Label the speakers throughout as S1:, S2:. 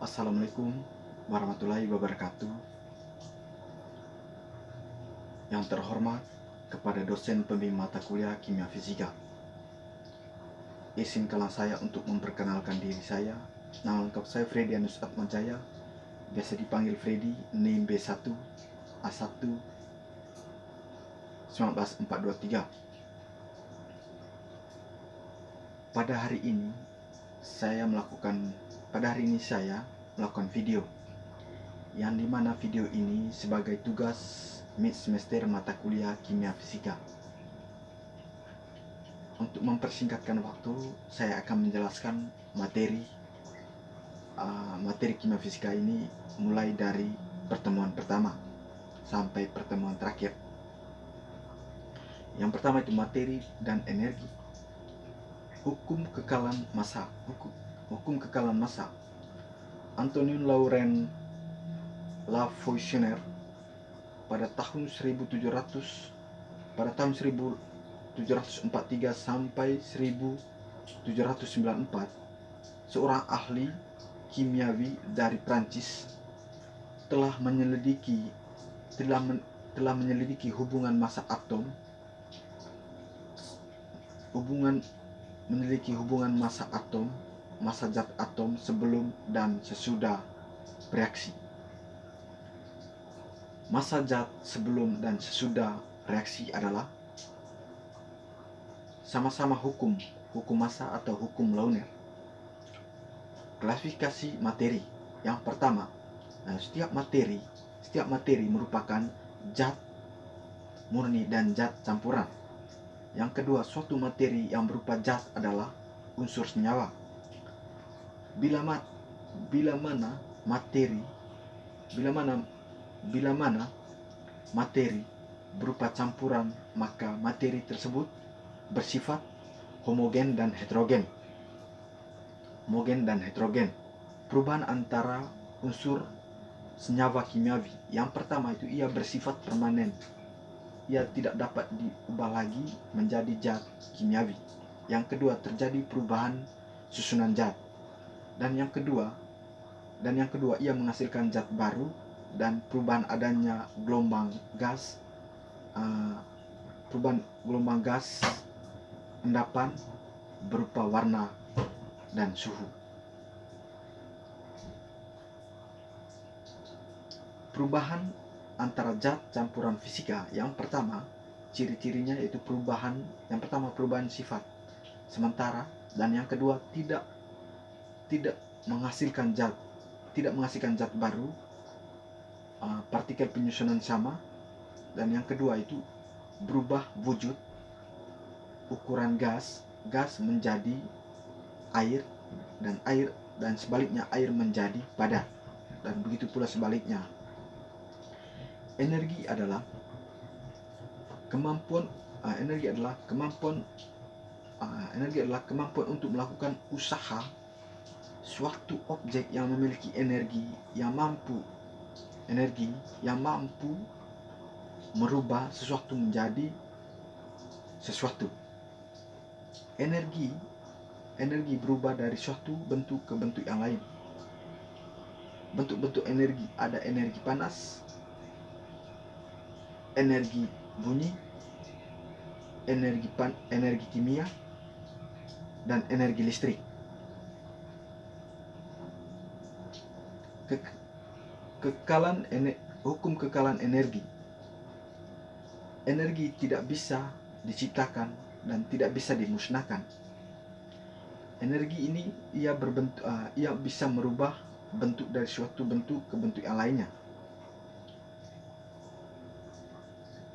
S1: Assalamualaikum warahmatullahi wabarakatuh. Yang terhormat kepada dosen pembimbing mata kuliah Kimia Fisika. Izinkanlah saya untuk memperkenalkan diri saya. Nama lengkap saya Fredianus Atmajaya, biasa dipanggil Freddy, NIM B1 A1 19423. Pada hari ini saya melakukan video yang dimana video ini sebagai tugas mid semester mata kuliah Kimia Fisika. Untuk mempersingkatkan waktu, saya akan menjelaskan materi Kimia Fisika ini mulai dari pertemuan pertama sampai pertemuan terakhir. Yang pertama itu materi dan energi. Hukum kekalan massa. Hukum kekalan massa. Antoine Laurent Lavoisier pada tahun 1743 sampai 1794, seorang ahli kimiawi dari Prancis telah menyelidiki hubungan massa atom, massa zat atom sebelum dan sesudah reaksi. Massa zat sebelum dan sesudah reaksi adalah sama-sama hukum massa atau hukum Lawner. Klasifikasi materi. Yang pertama, setiap materi merupakan zat murni dan zat campuran. Yang kedua, suatu materi yang berupa zat adalah unsur senyawa. Bila mana materi berupa campuran, maka materi tersebut bersifat homogen dan heterogen. Perubahan antara unsur senyawa kimiawi. Yang pertama itu ia bersifat permanen. Ia tidak dapat diubah lagi menjadi zat kimiawi. Yang kedua, terjadi perubahan susunan zat. Dan yang kedua ia menghasilkan zat baru dan perubahan adanya gelombang gas endapan berupa warna dan suhu. Perubahan antara zat campuran fisika. Yang pertama, ciri-cirinya yaitu perubahan sifat sementara, dan yang kedua tidak menghasilkan zat baru, partikel penyusunan sama, dan yang kedua itu berubah wujud, ukuran gas menjadi air, dan sebaliknya air menjadi padat, dan begitu pula sebaliknya. Energi adalah kemampuan untuk melakukan usaha suatu objek yang memiliki energi yang mampu merubah sesuatu menjadi sesuatu. Energi berubah dari suatu bentuk ke bentuk yang lain. Bentuk-bentuk energi ada energi panas, energi bunyi, energi kimia, dan energi listrik. Hukum kekalan energi. Energi tidak bisa diciptakan dan tidak bisa dimusnahkan. Energi ini ia bisa merubah bentuk dari suatu bentuk ke bentuk yang lainnya.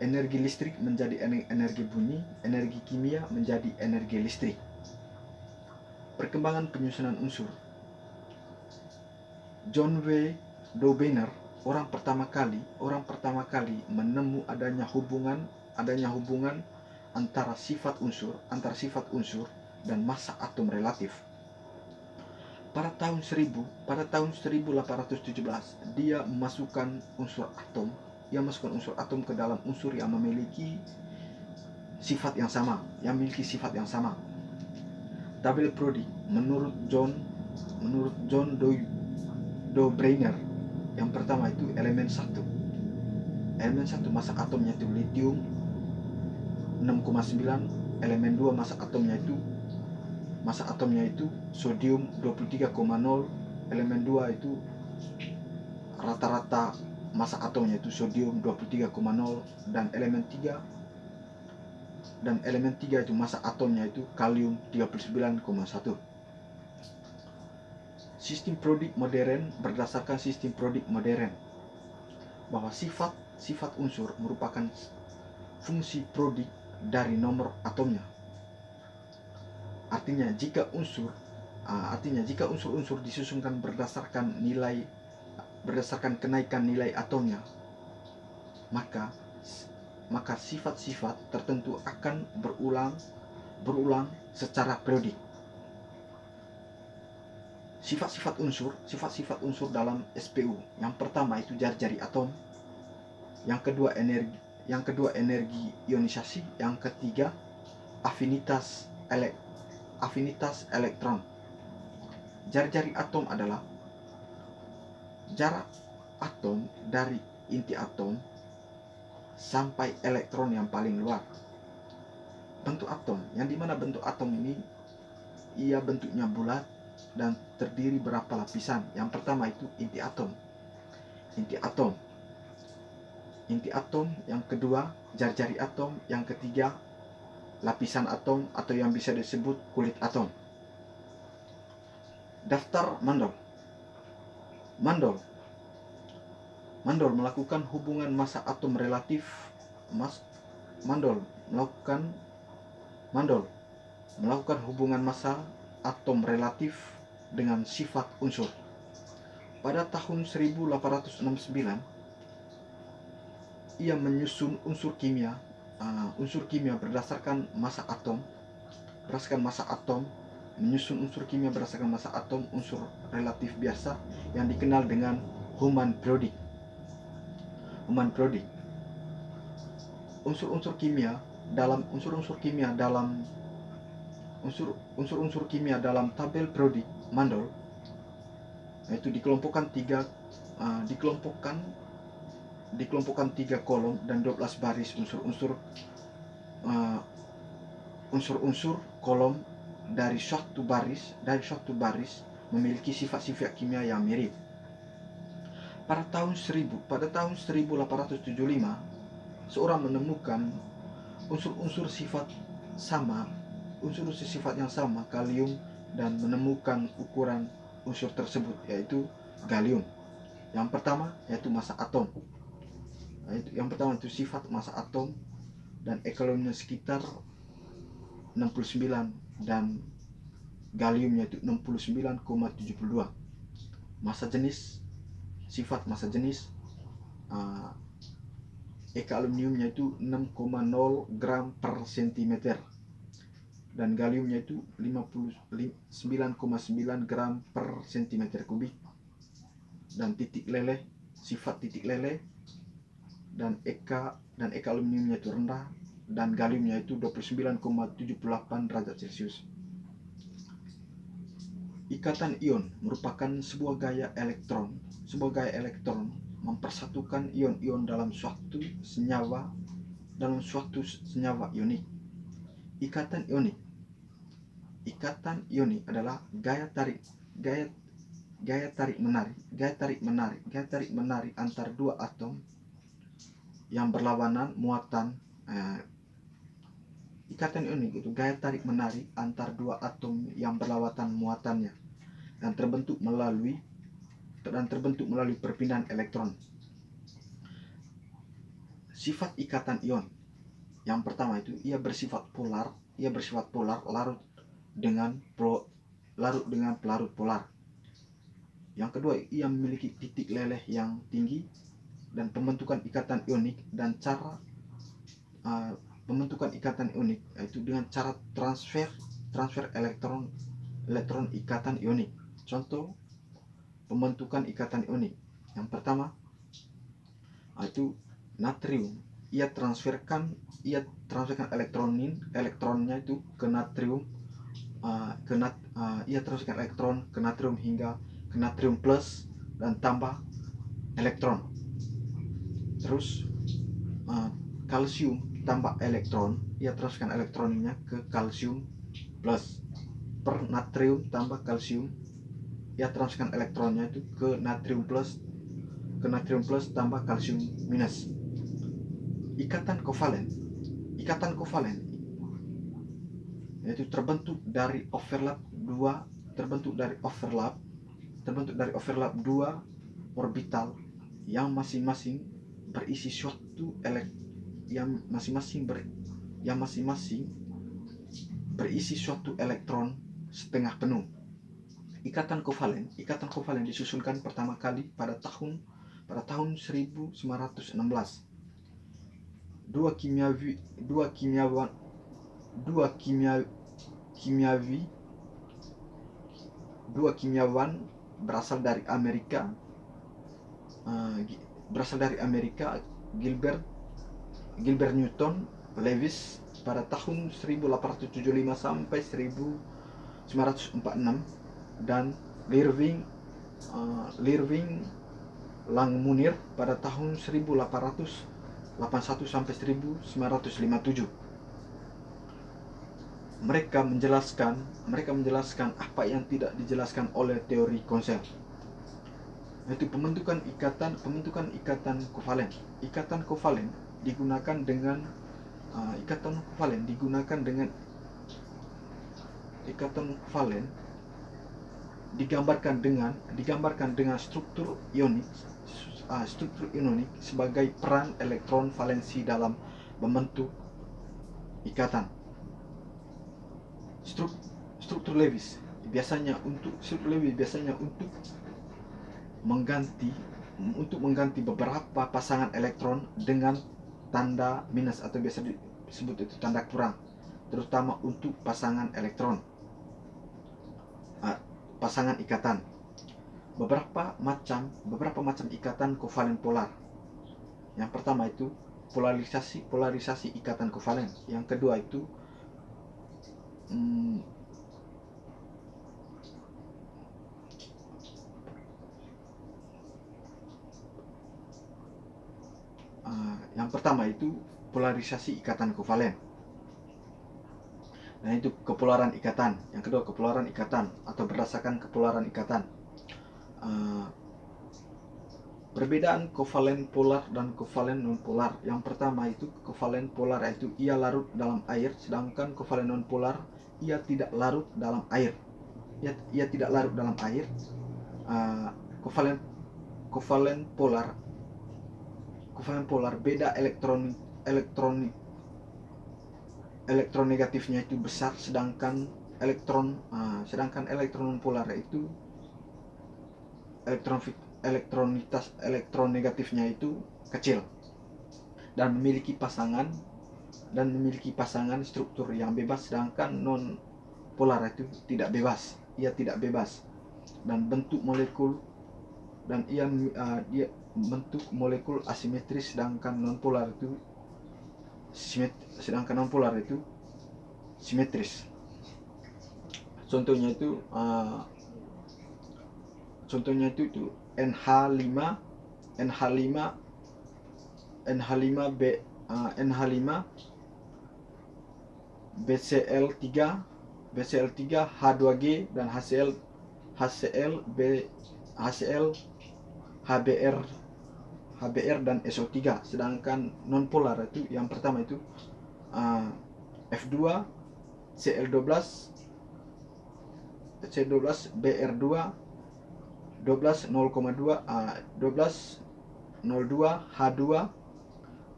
S1: Energi listrik menjadi energi bunyi, energi kimia menjadi energi listrik. Perkembangan penyusunan unsur. John W. Daubener orang pertama kali menemu adanya hubungan antara sifat unsur dan massa atom relatif. Pada tahun 1817 dia memasukkan unsur atom ke dalam unsur yang memiliki sifat yang sama. Tabel Prodi menurut John Dewey no-brainer. Yang pertama itu elemen 1. Elemen 1 massa atomnya itu lithium 6,9. Elemen 2 massa atomnya itu sodium 23,0. Elemen 2 itu rata-rata massa atomnya itu sodium 23,0. Dan elemen 3 itu massa atomnya itu kalium 39,1. Sistem Prodik modern berdasarkan sistem Prodik modern bahwa sifat unsur merupakan fungsi Prodik dari nomor atomnya. Artinya jika unsur-unsur disusunkan berdasarkan kenaikan nilai atomnya, maka sifat-sifat tertentu akan berulang secara periodik. Sifat-sifat unsur dalam SPU. Yang pertama itu jari-jari atom. Yang kedua energi ionisasi. Yang ketiga afinitas elektron. Jari-jari atom adalah jarak atom dari inti atom sampai elektron yang paling luar. Bentuk atom, yang dimana bentuk atom ini ia bentuknya bulat dan terdiri berapa lapisan. Yang pertama itu inti atom. Yang kedua jari-jari atom. Yang ketiga lapisan atom atau yang bisa disebut kulit atom. Daftar Mandel. Mandel melakukan hubungan massa atom relatif. Mandel melakukan hubungan massa atom relatif dengan sifat unsur. Pada tahun 1869 ia menyusun unsur kimia berdasarkan massa atom, menyusun unsur kimia berdasarkan massa atom unsur relatif biasa yang dikenal dengan Human Prodik. Unsur-unsur kimia dalam tabel Prodik Mandel yaitu dikelompokkan tiga kolom dan 12 baris unsur-unsur kolom dari suatu baris memiliki sifat-sifat kimia yang mirip. Pada tahun 1875 seorang menemukan unsur-unsur sifat yang sama kalium dan menemukan ukuran unsur tersebut yaitu gallium. Yang pertama yaitu massa atom. Yang pertama itu sifat massa atom dan kaliumnya sekitar 69 dan galliumnya itu 69,72. Sifat massa jenis aluminiumnya itu 6,0 gram per cm dan galliumnya itu 59,9 gram per cm kubik. Dan sifat titik leleh dan aluminiumnya itu rendah dan galliumnya itu 29,78 derajat Celcius. Ikatan ion merupakan sebuah gaya elektron mempersatukan ion-ion dalam suatu senyawa ionik. Ikatan ionik adalah gaya tarik menarik antar dua atom yang berlawanan muatan. Ikatan ionik itu gaya tarik menarik antar dua atom yang berlawanan muatannya dan terbentuk melalui perpindahan elektron. Sifat ikatan ion. Yang pertama itu ia bersifat polar larut dengan pelarut polar. Yang kedua, ia memiliki titik leleh yang tinggi dan pembentukan ikatan ionik dan cara pembentukan ikatan ionik yaitu dengan cara transfer elektron ikatan ionik. Contoh pembentukan ikatan ionik. Yang pertama itu natrium. Ia transferkan elektronnya itu ke natrium. Ia transferkan elektron ke natrium hingga ke natrium plus dan tambah elektron. Terus kalsium tambah elektron, ia teruskan elektronnya ke kalsium plus. Per natrium tambah kalsium, ia teruskan elektronnya itu ke natrium plus tambah kalsium minus. Ikatan kovalen yaitu terbentuk dari overlap dua orbital yang masing-masing berisi suatu elektron setengah penuh. Ikatan kovalen disusunkan pertama kali pada tahun 1916. Dua kimiawan berasal dari Amerika, Gilbert Newton Lewis pada tahun 1875 sampai 1946, dan Irving Langmuir pada tahun 1881 sampai 1957. Mereka menjelaskan apa yang tidak dijelaskan oleh teori Konsel, yaitu pembentukan ikatan kovalen. Ikatan kovalen digunakan digambarkan dengan struktur ionik sebagai peran elektron valensi dalam membentuk ikatan. Struktur Lewis biasanya untuk mengganti beberapa pasangan elektron dengan tanda minus atau biasa disebut itu tanda kurang, terutama untuk pasangan elektron, pasangan ikatan. Beberapa macam ikatan kovalen polar. Yang pertama itu polarisasi ikatan kovalen. Yang kedua itu polarisasi ikatan kovalen. Nah, itu kepolaran ikatan. Yang kedua kepolaran ikatan atau berdasarkan kepolaran ikatan. Perbedaan kovalen polar dan kovalen nonpolar. Yang pertama itu kovalen polar, yaitu ia larut dalam air, sedangkan kovalen nonpolar ia tidak larut dalam air. Kovalen polar beda elektron negatifnya itu besar, sedangkan elektron nonpolar itu elektron negatifnya itu kecil dan memiliki pasangan struktur yang bebas, sedangkan non polar itu tidak bebas. Ia tidak bebas dan bentuk molekul asimetris, sedangkan non polar itu simetris. Contohnya itu BCl3 H2G dan HCl HBr dan SO3. Sedangkan non polar itu yang pertama itu F2 Cl12 Br2 12,02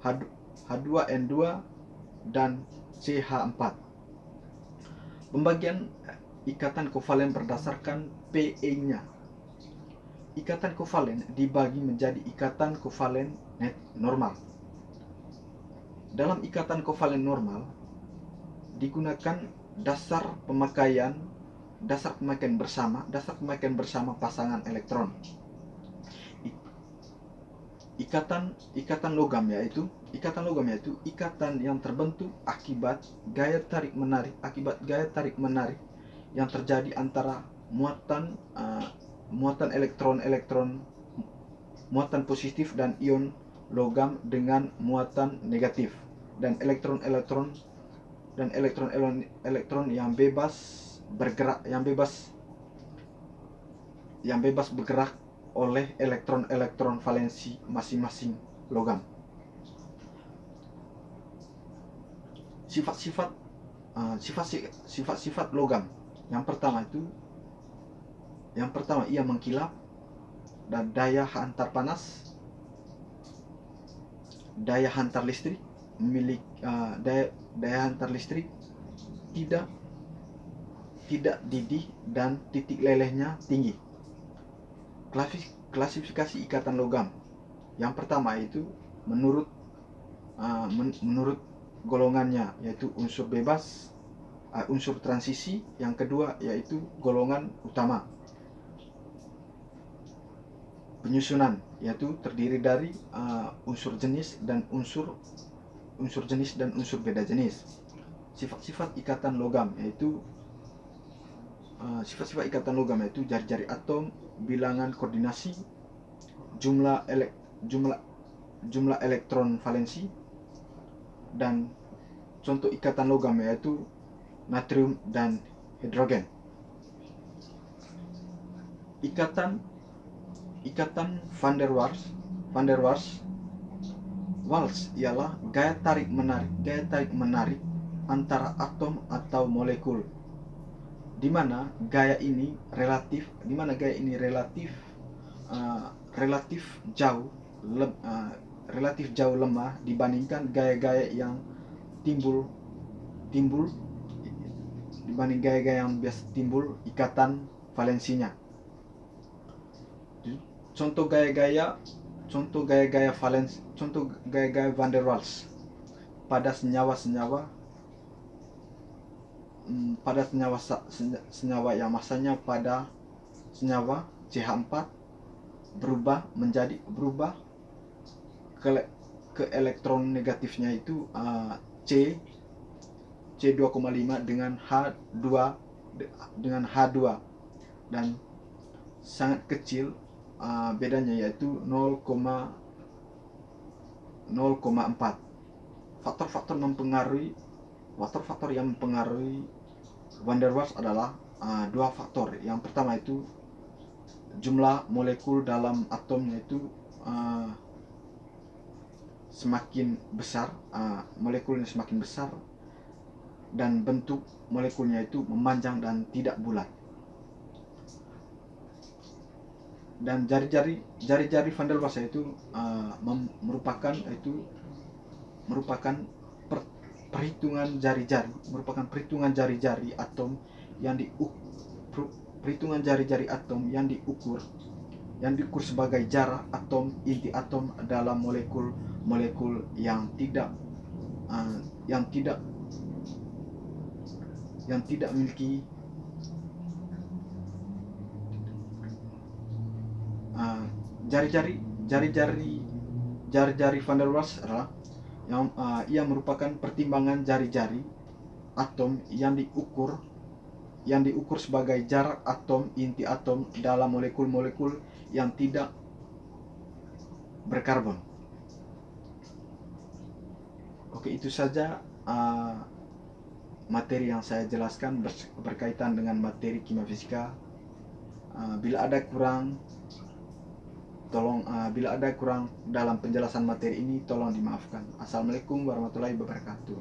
S1: H2N2 dan CH4. Pembagian ikatan kovalen berdasarkan PE-nya. Ikatan kovalen dibagi menjadi ikatan kovalen normal. Dalam ikatan kovalen normal digunakan dasar pemakaian bersama pasangan elektron. Ikatan logam yaitu ikatan yang terbentuk akibat gaya tarik menarik yang terjadi antara muatan elektron muatan positif dan ion logam dengan muatan negatif, dan elektron-elektron yang bebas bergerak, yang bebas bergerak oleh elektron-elektron valensi masing-masing logam. Sifat-sifat logam. Yang pertama ia mengkilap, dan daya hantar panas, daya hantar listrik tidak didih dan titik lelehnya tinggi. Klasifikasi ikatan logam. Yang pertama itu menurut golongannya, yaitu unsur bebas, unsur transisi. Yang kedua yaitu golongan utama. Penyusunan, yaitu terdiri dari unsur jenis dan unsur jenis dan unsur beda jenis. Sifat-sifat ikatan logam yaitu jari-jari atom, bilangan koordinasi, jumlah elektron valensi, dan contoh ikatan logam yaitu natrium dan hidrogen. Ikatan van der Waals ialah gaya tarik menarik antara atom atau molekul, di mana gaya ini relatif jauh lemah dibandingkan gaya-gaya yang biasa timbul ikatan valensinya. Contoh gaya-gaya van der Waals pada senyawa yang masanya pada senyawa CH4 berubah ke elektron negatifnya itu C2,5 dengan H2 dan sangat kecil bedanya, yaitu 0,4. Faktor-faktor yang mempengaruhi van der Waals adalah dua faktor. Yang pertama itu jumlah molekul dalam atom, yaitu semakin besar, molekulnya semakin besar, dan bentuk molekulnya itu memanjang dan tidak bulat. Dan jari-jari van der Waals itu merupakan perhitungan jari-jari atom yang diukur sebagai jarak atom inti atom dalam molekul yang tidak memiliki jari-jari van der Waals adalah ia merupakan pertimbangan jari-jari atom yang diukur sebagai jarak atom inti atom dalam molekul yang tidak berkarbon. Oke, itu saja materi yang saya jelaskan berkaitan dengan materi kimia fisika. Bila ada kurang dalam penjelasan materi ini, tolong dimaafkan. Assalamualaikum warahmatullahi wabarakatuh.